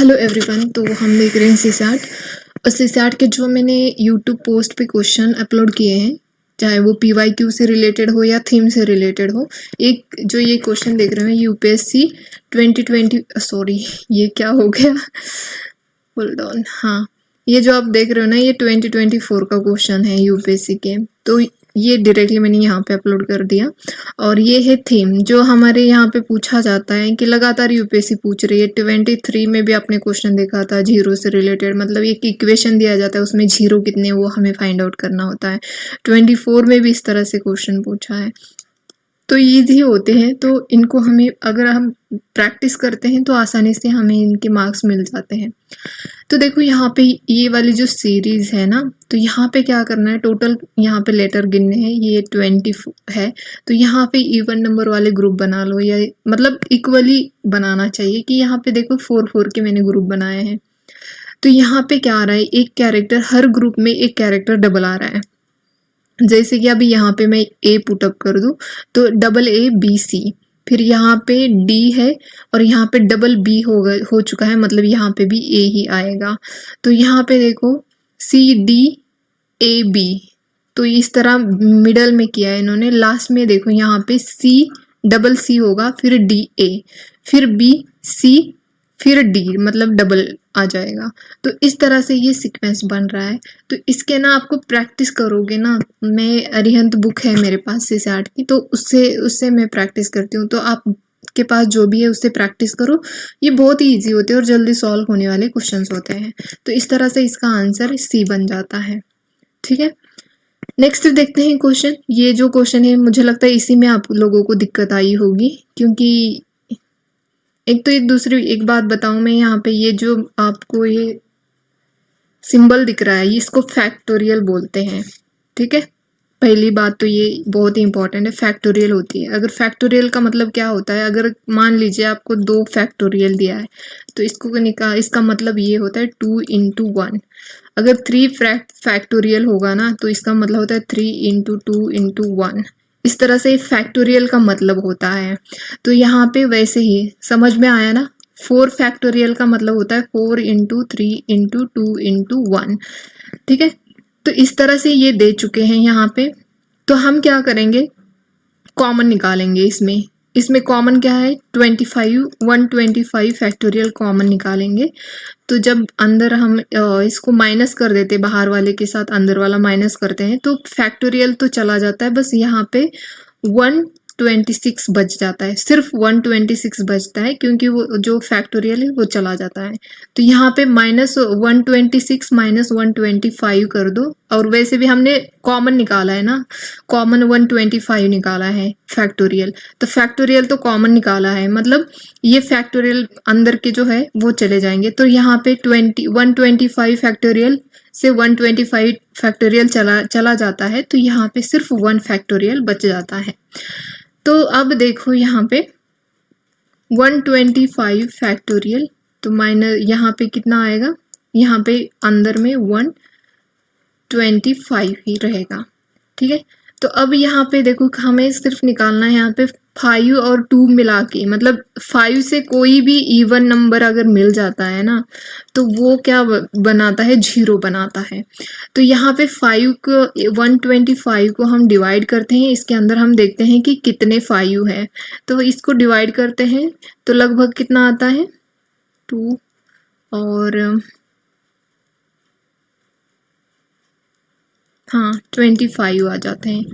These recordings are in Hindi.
Hello everyone. तो हम देख रहे हैं सीसैट और सीसैट के जो मैंने यूट्यूब पोस्ट पे क्वेश्चन अपलोड किए हैं, चाहे वो PYQ से रिलेटेड हो या थीम से रिलेटेड हो। एक जो ये क्वेश्चन देख रहे हैं UPSC 2020, सॉरी ये क्या हो गया, होल्ड ऑन। हाँ, ये जो आप देख रहे हो ना, ये 2024 का क्वेश्चन है UPSC के। तो ये डायरेक्टली मैंने यहाँ पे अपलोड कर दिया। और ये है थीम जो हमारे यहाँ पे पूछा जाता है कि लगातार UPSC पूछ रही है। 23 में भी आपने क्वेश्चन देखा था जीरो से रिलेटेड, मतलब एक इक्वेशन दिया जाता है, उसमें जीरो कितने वो हमें फाइंड आउट करना होता है। 24 में भी इस तरह से क्वेश्चन पूछा है। तो ईजी होते हैं, तो इनको हमें अगर हम प्रैक्टिस करते हैं तो आसानी से हमें इनके मार्क्स मिल जाते हैं। तो देखो यहाँ पे ये वाली जो सीरीज है ना, तो यहाँ पे क्या करना है, टोटल यहाँ पे लेटर गिनने हैं। ये 20 है, तो यहाँ पे इवन नंबर वाले ग्रुप बना लो, या मतलब इक्वली बनाना चाहिए कि यहाँ पे देखो 4 के मैंने ग्रुप बनाए हैं। तो यहाँ पे क्या आ रहा है, एक कैरेक्टर, हर ग्रुप में एक कैरेक्टर डबल आ रहा है। जैसे कि अभी यहाँ पे मैं A पुटअप कर दूं तो AA BC, फिर यहाँ पे D है और यहाँ पे B हो चुका है, मतलब यहाँ पे भी A ही आएगा। तो यहाँ पे देखो CDAB, तो इस तरह मिडल में किया है इन्होंने। लास्ट में देखो यहाँ पे CCC होगा, फिर DA, फिर BC, फिर D, मतलब डबल आ जाएगा। तो इस तरह से ये सीक्वेंस बन रहा है। तो इसके ना आपको प्रैक्टिस करोगे ना, मैं अरिहंत बुक है मेरे पास सीसैट की, तो उससे मैं प्रैक्टिस करती हूँ। तो आप के पास जो भी है उससे प्रैक्टिस करो। ये बहुत ही ईजी होते हैं और जल्दी सॉल्व होने वाले क्वेश्चंस होते हैं। तो इस तरह से इसका आंसर C बन जाता है। ठीक है, नेक्स्ट देखते हैं क्वेश्चन। ये जो क्वेश्चन है मुझे लगता है इसी में आप लोगों को दिक्कत आई होगी, क्योंकि एक तो एक बात बताऊं मैं, यहाँ पे ये जो आपको ये सिंबल दिख रहा है, इसको फैक्टोरियल बोलते हैं। ठीक है, पहली बात तो ये बहुत ही इंपॉर्टेंट है, फैक्टोरियल होती है। अगर फैक्टोरियल का मतलब क्या होता है, अगर मान लीजिए आपको 2 फैक्टोरियल दिया है तो इसका मतलब ये होता है 2 × 1। अगर 3 फैक्टोरियल होगा ना, तो इसका मतलब होता है 3 × 2 × 1। इस तरह से फैक्टोरियल का मतलब होता है। तो यहाँ पे वैसे ही समझ में आया ना। 4 फैक्टोरियल का मतलब होता है 4 × 3 × 2 × 1। ठीक है, तो इस तरह से ये दे चुके हैं यहाँ पे। तो हम क्या करेंगे, कॉमन निकालेंगे। इसमें कॉमन क्या है, 125 फैक्टोरियल कॉमन निकालेंगे। तो जब अंदर हम इसको माइनस कर देते, बाहर वाले के साथ अंदर वाला माइनस करते हैं, तो फैक्टोरियल तो चला जाता है, बस यहाँ पे 126 बच जाता है। सिर्फ 126 बचता है, क्योंकि वो जो फैक्टोरियल है वो चला जाता है। तो यहाँ पे -126 - 125 कर दो। और वैसे भी हमने कॉमन निकाला है ना, कॉमन 125 निकाला है फैक्टोरियल, तो फैक्टोरियल तो कॉमन निकाला है, मतलब ये फैक्टोरियल अंदर के जो है वो चले जाएंगे। तो यहाँ पे 125 फैक्टोरियल से 125 फैक्टोरियल चला जाता है, तो यहाँ पे सिर्फ 1 फैक्टोरियल बच जाता है। तो अब देखो यहाँ पे 125 फैक्टोरियल, तो माइनस यहाँ पे कितना आएगा, यहाँ पे अंदर में 125 ही रहेगा। ठीक है, तो अब यहाँ पे देखो हमें सिर्फ निकालना है यहाँ पे 5 और 2 मिला के, मतलब 5 से कोई भी इवन नंबर अगर मिल जाता है ना, तो वो क्या बनाता है, 0 बनाता है। तो यहाँ पे 125 को हम डिवाइड करते हैं, इसके अंदर हम देखते हैं कि कितने 5 है। तो इसको डिवाइड करते हैं तो लगभग कितना आता है, 2 और हाँ 25 आ जाते हैं।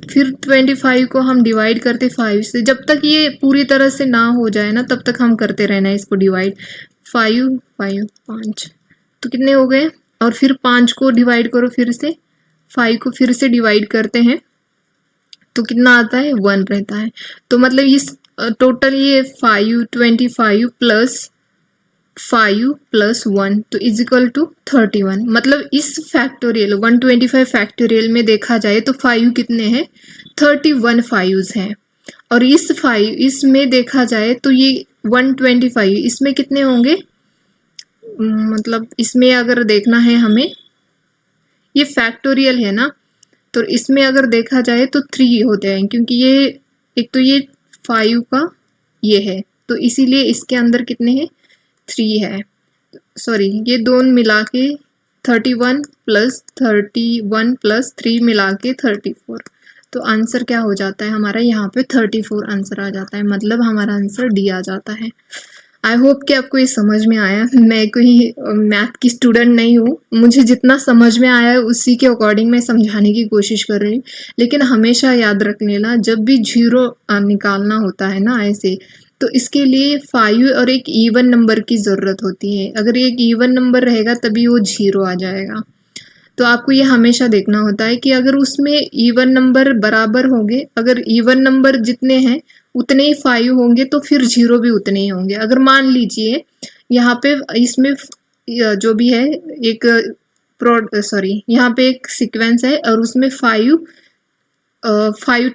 फिर 25 को हम डिवाइड करते 5 से, जब तक ये पूरी तरह से ना हो जाए ना, तब तक हम करते रहना है इसको डिवाइड। 5 5 तो कितने हो गए, और फिर 5 को डिवाइड करो, फिर से 5 को फिर से डिवाइड करते हैं, तो कितना आता है, 1 रहता है। तो मतलब इस टोटल ये 25 प्लस 5 प्लस 1 तो इज इक्वल टू 31। मतलब इस फैक्टोरियल 125 फैक्टोरियल में देखा जाए तो 5 कितने हैं, 31 5s हैं। और इस 5 इसमें देखा जाए तो ये 125 इसमें कितने होंगे, मतलब इसमें अगर देखना है हमें, ये फैक्टोरियल है ना, तो इसमें अगर देखा जाए तो 3 होते हैं, क्योंकि ये एक तो ये 5 का ये है, तो इसीलिए इसके अंदर कितने हैं, 3 है। सॉरी ये दोनों मिला के 31 प्लस 31 प्लस 3 मिला के 34। तो आंसर क्या हो जाता है हमारा, यहाँ पे 34 आंसर आ जाता है, मतलब हमारा आंसर डी आ जाता है। आई होप कि आपको ये समझ में आया। मैं कोई मैथ की स्टूडेंट नहीं हूँ, मुझे जितना समझ में आया है उसी के अकॉर्डिंग मैं समझाने की कोशिश कर रही हूँ। लेकिन हमेशा याद रख लेना, जब भी जीरो निकालना होता है ना ऐसे, तो इसके लिए 5 और एक इवन नंबर की ज़रूरत होती है। अगर एक इवन नंबर रहेगा तभी वो जीरो आ जाएगा। तो आपको ये हमेशा देखना होता है कि अगर उसमें इवन नंबर बराबर होंगे, अगर इवन नंबर जितने हैं उतने ही 5 होंगे तो फिर जीरो भी उतने ही होंगे। अगर मान लीजिए यहाँ पे इसमें जो भी है एक यहाँ पे एक सीक्वेंस है और उसमें 5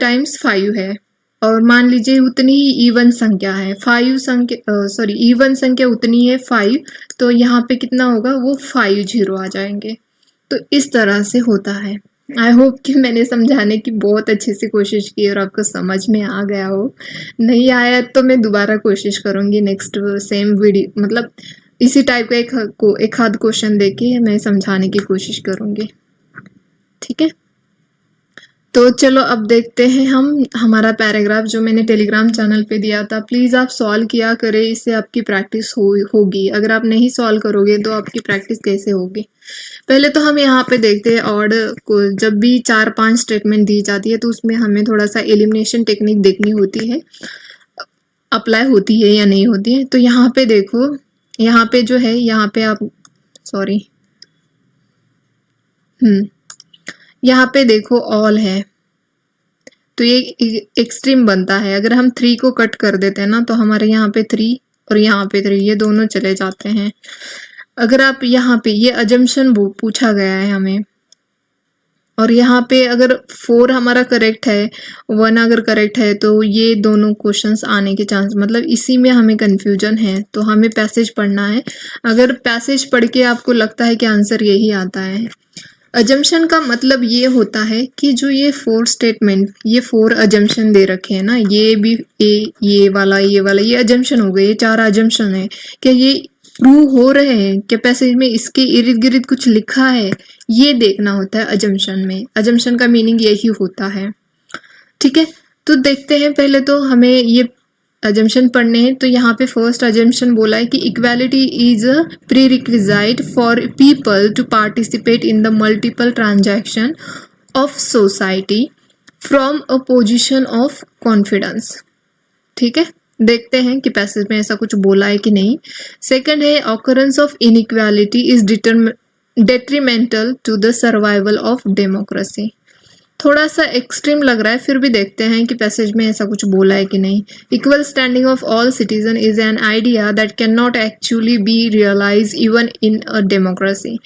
टाइम्स 5 है, और मान लीजिए उतनी ही इवन संख्या है, इवन संख्या उतनी है 5, तो यहाँ पे कितना होगा, वो 5 जीरो आ जाएंगे। तो इस तरह से होता है। आई होप कि मैंने समझाने की बहुत अच्छे से कोशिश की और आपको समझ में आ गया हो। नहीं आया तो मैं दोबारा कोशिश करूँगी नेक्स्ट सेम वीडियो, मतलब इसी टाइप का एक आध क्वेश्चन देके मैं समझाने की कोशिश करूँगी। ठीक है, तो चलो अब देखते हैं हम हमारा पैराग्राफ जो मैंने टेलीग्राम चैनल पे दिया था। प्लीज़ आप सॉल्व किया करें, इससे आपकी प्रैक्टिस होगी। अगर आप नहीं सॉल्व करोगे तो आपकी प्रैक्टिस कैसे होगी। पहले तो हम यहाँ पे देखते हैं ऑड को, जब भी 4-5 स्टेटमेंट दी जाती है तो उसमें हमें थोड़ा सा एलिमिनेशन टेक्निक देखनी होती है, अप्लाई होती है या नहीं होती है। तो यहाँ पे देखो, यहाँ पे जो है, यहाँ पे आप यहाँ पे देखो ऑल है, तो ये एक्सट्रीम बनता है। अगर हम 3 को कट कर देते हैं ना तो हमारे यहाँ पे 3 और यहाँ पे 3, ये दोनों चले जाते हैं। अगर आप यहाँ पे ये अजम्पशन पूछा गया है हमें, और यहाँ पे अगर 4 हमारा करेक्ट है, 1 अगर करेक्ट है, तो ये दोनों क्वेश्चंस आने के चांस, मतलब इसी में हमें कंफ्यूजन है। तो हमें पैसेज पढ़ना है। अगर पैसेज पढ़ के आपको लगता है कि आंसर यही आता है, अजम्पशन का मतलब ये होता है कि जो ये 4 स्टेटमेंट, ये 4 अजम्पशन दे रखे हैं ना, ये भी ये वाला ये अजम्पशन हो गए, ये 4 अजम्पशन है। क्या ये प्रूव हो रहे हैं कि पैसेज में इसके इर्द गिर्द कुछ लिखा है, ये देखना होता है अजम्पशन में। अजम्पशन का मीनिंग यही होता है। ठीक है, तो देखते हैं। पहले तो हमें ये अजम्पशन पढ़ने हैं। तो यहाँ पे फर्स्ट अजम्पशन बोला है कि equality is a prerequisite for people to participate in the multiple transaction of society from a position of confidence. ठीक है, देखते हैं कि पैसेज में ऐसा कुछ बोला है कि नहीं। सेकंड है occurrence of inequality is detrimental to the survival of democracy. थोड़ा सा एक्सट्रीम लग रहा है, फिर भी देखते हैं कि पैसेज में ऐसा कुछ बोला है कि नहीं। Equal standing of all citizen is an idea that cannot actually be realise even in a democracy.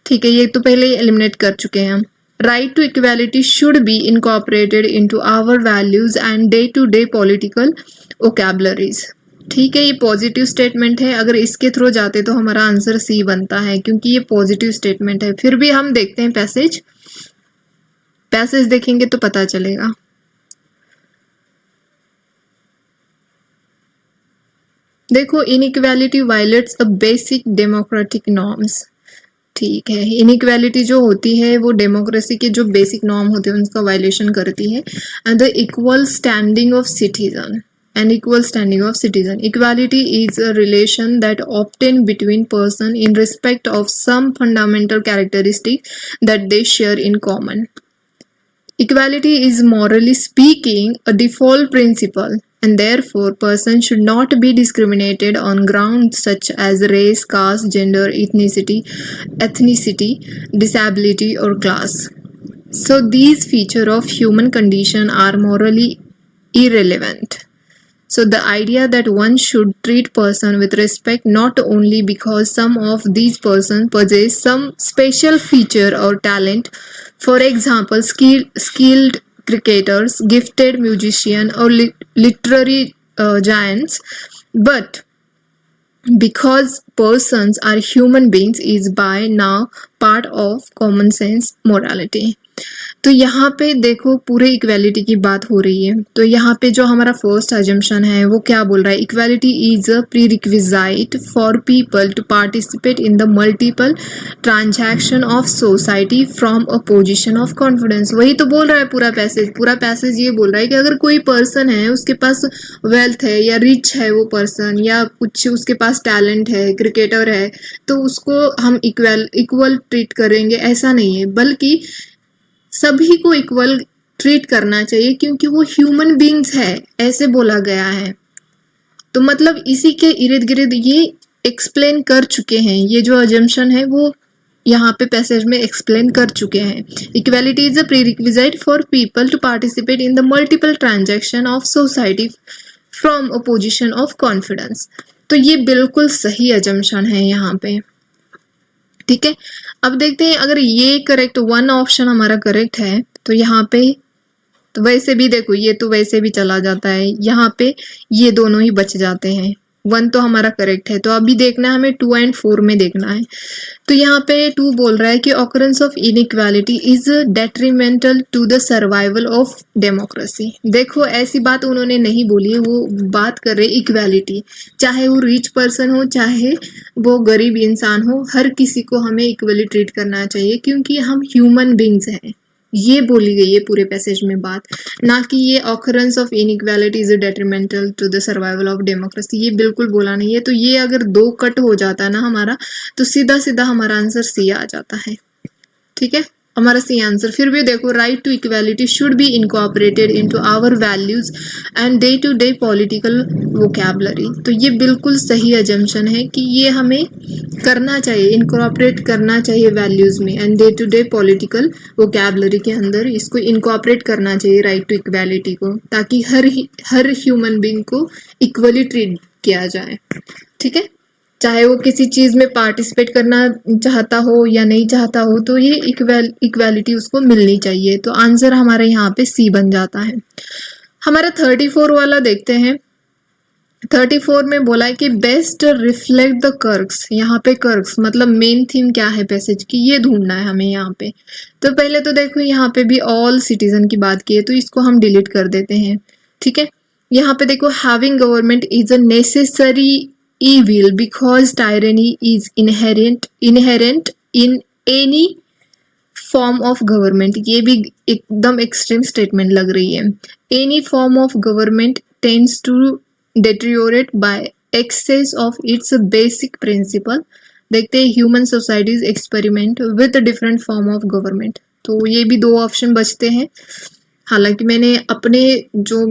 ठीक है, ये तो पहले ही एलिमिनेट कर चुके हैं हम। Right to equality should be incorporated into our values and day to day political vocabularies. ठीक है, ये पॉजिटिव स्टेटमेंट है। अगर इसके थ्रू जाते तो हमारा आंसर सी बनता है, क्योंकि ये पॉजिटिव स्टेटमेंट है। फिर भी हम देखते हैं पैसेज देखेंगे तो पता चलेगा। देखो, inequality violets a basic democratic norms. ठीक है, इनइक्वालिटी जो होती है वो डेमोक्रेसी के जो बेसिक नॉर्म होते हैं उनका वायलेशन करती है। And the equal standing of citizen and equal standing of citizen. Equality is a relation that obtained between person in respect of some fundamental characteristic that they share in common. Equality is morally speaking a default principle, and therefore persons should not be discriminated on grounds such as race, caste, gender, ethnicity, disability or class. So these features of human condition are morally irrelevant. So the idea that one should treat person with respect not only because some of these persons possess some special feature or talent, for example skilled cricketers, gifted musician or literary giants, but because persons are human beings is by now part of common sense morality. तो यहाँ पे देखो पूरे इक्वालिटी की बात हो रही है। तो यहाँ पे जो हमारा फर्स्ट अजम्पशन है वो क्या बोल रहा है, equality is a prerequisite for people to participate in the multiple transaction of society from a position of confidence. वही तो बोल रहा है पूरा पैसेज ये बोल रहा है कि अगर कोई पर्सन है, उसके पास वेल्थ है या रिच है वो पर्सन, या कुछ उसके पास टैलेंट है, क्रिकेटर है, तो उसको हम इक्वल ट्रीट करेंगे, ऐसा नहीं है, बल्कि सभी को इक्वल ट्रीट करना चाहिए क्योंकि वो ह्यूमन बींग्स है, ऐसे बोला गया है। तो मतलब इसी के इर्द गिर्द ये एक्सप्लेन कर चुके हैं, ये जो अजम्पशन है वो यहाँ पे पैसेज में एक्सप्लेन कर चुके हैं। Equality is a prerequisite for people to participate in the multiple transaction of society from a position of confidence. तो ये बिल्कुल सही अजम्पशन है यहाँ पे, ठीक है। अब देखते हैं अगर ये करेक्ट, वन ऑप्शन हमारा करेक्ट है तो यहाँ पे, तो वैसे भी देखो ये तो वैसे भी चला जाता है, यहाँ पे ये दोनों ही बच जाते हैं, वन तो हमारा करेक्ट है। तो अभी देखना है हमें 2 और 4 में देखना है। तो यहाँ पे 2 बोल रहा है कि occurrence of inequality is detrimental to the survival of democracy. देखो ऐसी बात उन्होंने नहीं बोली है, वो बात कर रहे इक्वालिटी, चाहे वो रिच पर्सन हो चाहे वो गरीब इंसान हो, हर किसी को हमें इक्वली ट्रीट करना चाहिए क्योंकि हम ह्यूमन बींग्स हैं, ये बोली गई है पूरे पैसेज में बात, ना कि ये occurrence of inequality is detrimental to the survival of democracy, ये बिल्कुल बोला नहीं है। तो ये अगर 2 कट हो जाता ना हमारा, तो सीधा सीधा हमारा आंसर सी आ जाता है, ठीक है, हमारा सी आंसर। फिर भी देखो, right to equality should be incorporated into our values and day to day political vocabulary. तो ये बिल्कुल सही अजम्पशन है कि ये हमें करना चाहिए, इनकॉर्पोरेट करना चाहिए वैल्यूज में and day to day political vocabulary के अंदर इसको इनकॉर्पोरेट करना चाहिए राइट टू इक्वालिटी को, ताकि हर ह्यूमन बीइंग को इक्वली ट्रीट किया जाए, ठीक है, चाहे वो किसी चीज में पार्टिसिपेट करना चाहता हो या नहीं चाहता हो, तो ये इक्वालिटी उसको मिलनी चाहिए। तो आंसर हमारा यहाँ पे सी बन जाता है। हमारा 34 वाला देखते हैं। 34 में बोला है कि बेस्ट रिफ्लेक्ट द कर्क्स। यहाँ पे कर्क्स मतलब मेन थीम क्या है पैसेज की, ये ढूंढना है हमें यहाँ पे। तो पहले तो देखो यहाँ पे भी ऑल सिटीजन की बात की है, तो इसको हम डिलीट कर देते हैं, ठीक है। यहाँ पे देखो, having government is a necessary evil because tyranny is inherent in any form of government। ये भी एकदम एक्सट्रीम स्टेटमेंट लग रही है। any form of government tends to deteriorate by excess of its basic principle। देखते हैं human societies experiment with different form of government. तो ये भी 2 ऑप्शन बचते हैं। हालांकि मैंने अपने जो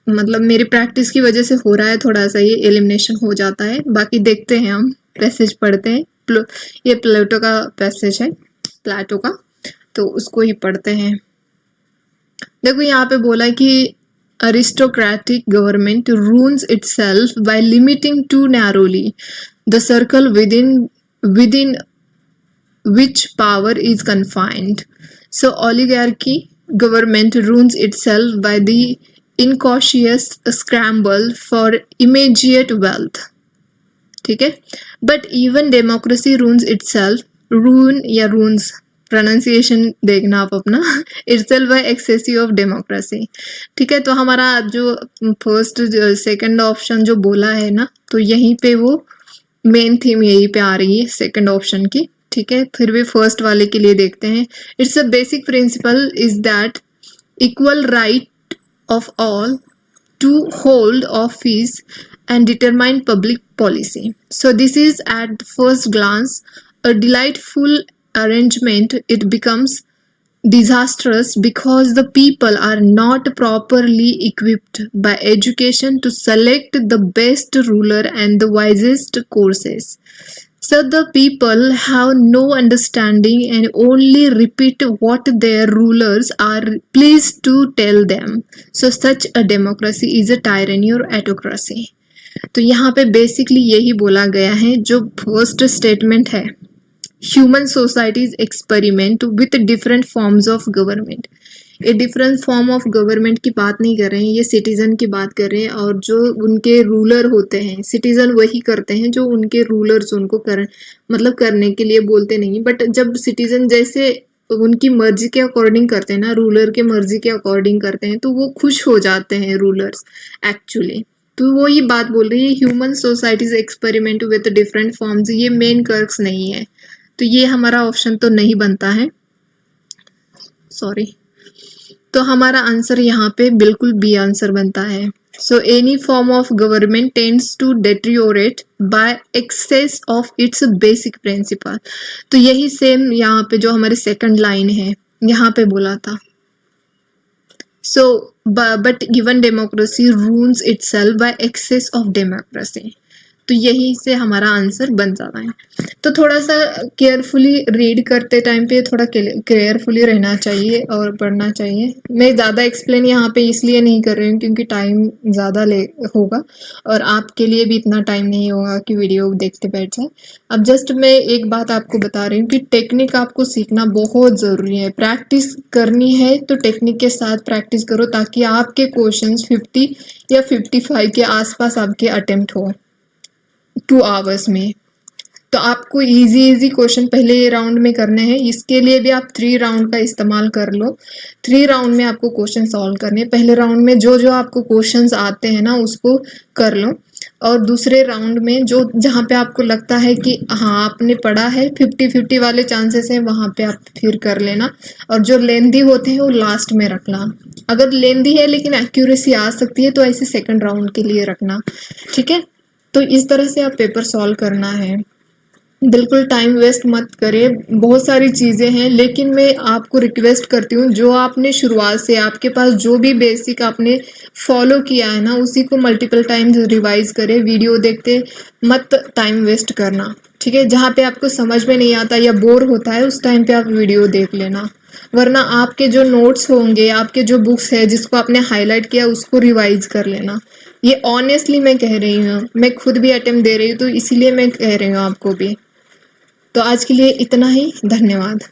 मतलब मेरी प्रैक्टिस की वजह से हो रहा है थोड़ा सा, ये एलिमिनेशन हो जाता है। बाकी देखते हैं, हम पैसेज पढ़ते हैं। ये प्लेटो का पैसेज है, प्लेटो का, तो उसको ही पढ़ते हैं। देखो यहाँ पे बोला कि aristocratic government rules itself by limiting too narrowly the circle within which power is confined. So oligarchy government rules itself by the incautious scramble for immediate wealth, ठीक है। But even democracy ruins itself, ruin या रून्स प्रोनाउंसिएशन देखना आप अपना, itself by excessive of democracy, ठीक है। तो हमारा जो फर्स्ट सेकंड ऑप्शन जो बोला है ना, तो यहीं पे वो मेन थीम यहीं पे आ रही है सेकंड ऑप्शन की, ठीक है। फिर भी फर्स्ट वाले के लिए देखते हैं। It's a basic principle is that equal right of all to hold office and determine public policy. So this is at first glance a delightful arrangement. It becomes disastrous because the people are not properly equipped by education to select the best ruler and the wisest courses. So the people have no understanding and only repeat what their rulers are pleased to tell them. So such a democracy is a tyranny or autocracy. तो यहाँ पे बेसिकली यही बोला गया है जो फर्स्ट स्टेटमेंट है, human societies experiment with different forms of government. ये डिफरेंट फॉर्म ऑफ गवर्नमेंट की बात नहीं कर रहे हैं, ये सिटीजन की बात कर रहे हैं। और जो उनके रूलर होते हैं, सिटीजन वही करते हैं जो उनके रूलर्स उनको मतलब करने के लिए बोलते नहीं, बट जब सिटीजन जैसे उनकी मर्जी के अकॉर्डिंग करते हैं ना, रूलर के मर्जी के अकॉर्डिंग करते हैं, तो वो खुश हो जाते हैं रूलर्स एक्चुअली। तो वो ये बात बोल रही है, human societies experiment with different forms, ये मेन कर्क्स नहीं है। तो ये हमारा ऑप्शन तो नहीं बनता है, सॉरी। तो हमारा आंसर यहाँ पे बिल्कुल बी आंसर बनता है। So any form of government tends to deteriorate by excess of its basic principle. तो यही सेम यहाँ पे जो हमारी सेकंड लाइन है यहाँ पे बोला था। So but given democracy rules itself bye excess of democracy. तो यही से हमारा आंसर बन जाता है। तो थोड़ा सा केयरफुली रीड करते टाइम पे थोड़ा केयरफुली रहना चाहिए और पढ़ना चाहिए। मैं ज़्यादा एक्सप्लेन यहाँ पे इसलिए नहीं कर रही हूँ क्योंकि टाइम ज़्यादा ले होगा और आपके लिए भी इतना टाइम नहीं होगा कि वीडियो देखते बैठ जाए। अब जस्ट मैं एक बात आपको बता रही हूँ कि टेक्निक आपको सीखना बहुत ज़रूरी है। प्रैक्टिस करनी है तो टेक्निक के साथ प्रैक्टिस करो ताकि आपके क्वेश्चन 50 या 55 के आसपास आपके अटेम्प्ट हो 2 आवर्स में। तो आपको इजी क्वेश्चन पहले राउंड में करने हैं, इसके लिए भी आप 3 राउंड का इस्तेमाल कर लो। 3 राउंड में आपको क्वेश्चन सॉल्व करने। पहले राउंड में जो जो आपको क्वेश्चंस आते हैं ना उसको कर लो, और दूसरे राउंड में जो जहाँ पे आपको लगता है कि हाँ आपने पढ़ा है 50-50 वाले चांसेस है वहाँ पे आप फिर कर लेना, और जो लेंदी होते हैं वो लास्ट में रखना। अगर लेंदी है लेकिन एक्यूरेसी आ सकती है तो ऐसे सेकंड राउंड के लिए रखना, ठीक है। तो इस तरह से आप पेपर सॉल्व करना है, बिल्कुल टाइम वेस्ट मत करें। बहुत सारी चीज़ें हैं लेकिन मैं आपको रिक्वेस्ट करती हूँ जो आपने शुरुआत से आपके पास जो भी बेसिक आपने फॉलो किया है ना उसी को मल्टीपल टाइम्स रिवाइज करें। वीडियो देखते मत टाइम वेस्ट करना, ठीक है। जहाँ पे आपको समझ में नहीं आता या बोर होता है उस टाइम पे आप वीडियो देख लेना, वरना आपके जो नोट्स होंगे, आपके जो बुक्स है जिसको आपने हाईलाइट किया उसको रिवाइज कर लेना। ये ऑनेस्टली मैं कह रही हूँ, मैं खुद भी अटेम्प्ट दे रही हूँ तो इसीलिए मैं कह रही हूँ आपको भी। तो आज के लिए इतना ही, धन्यवाद।